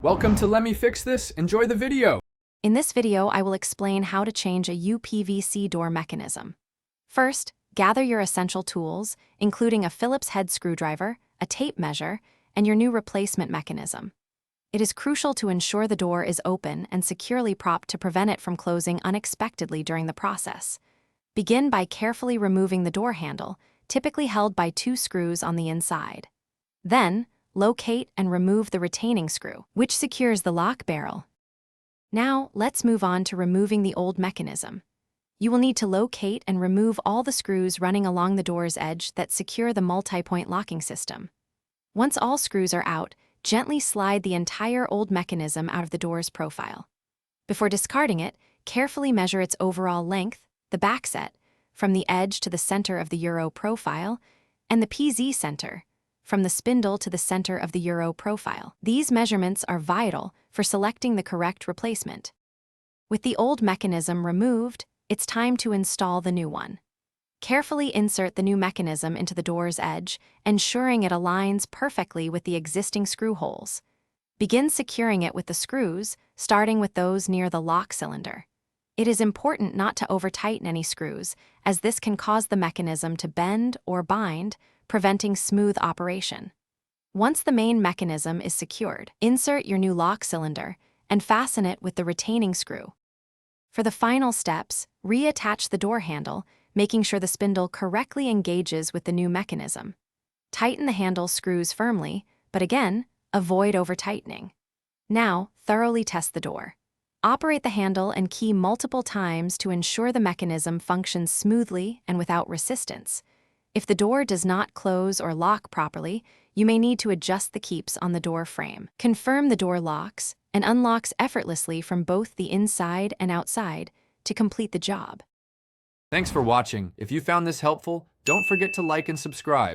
Welcome to Let Me Fix This. Enjoy the video. In this video, I will explain how to change a UPVC door mechanism. First, gather your essential tools, including a Phillips head screwdriver, a tape measure, and your new replacement mechanism. It is crucial to ensure the door is open and securely propped to prevent it from closing unexpectedly during the process. Begin by carefully removing the door handle, typically held by 2 screws on the inside. Then, locate and remove the retaining screw, which secures the lock barrel. Now, let's move on to removing the old mechanism. You will need to locate and remove all the screws running along the door's edge that secure the multi-point locking system. Once all screws are out, gently slide the entire old mechanism out of the door's profile. Before discarding it, carefully measure its overall length, the backset, from the edge to the center of the Euro profile, and the PZ center, from the spindle to the center of the Euro profile. These measurements are vital for selecting the correct replacement. With the old mechanism removed, it's time to install the new one. Carefully insert the new mechanism into the door's edge, ensuring it aligns perfectly with the existing screw holes. Begin securing it with the screws, starting with those near the lock cylinder. It is important not to over-tighten any screws, as this can cause the mechanism to bend or bind, preventing smooth operation. Once the main mechanism is secured, insert your new lock cylinder and fasten it with the retaining screw. For the final steps, reattach the door handle, making sure the spindle correctly engages with the new mechanism. Tighten the handle screws firmly, but again, avoid over-tightening. Now, thoroughly test the door. Operate the handle and key multiple times to ensure the mechanism functions smoothly and without resistance. If the door does not close or lock properly, you may need to adjust the keeps on the door frame. Confirm the door locks and unlocks effortlessly from both the inside and outside to complete the job. Thanks for watching. If you found this helpful, don't forget to like and subscribe.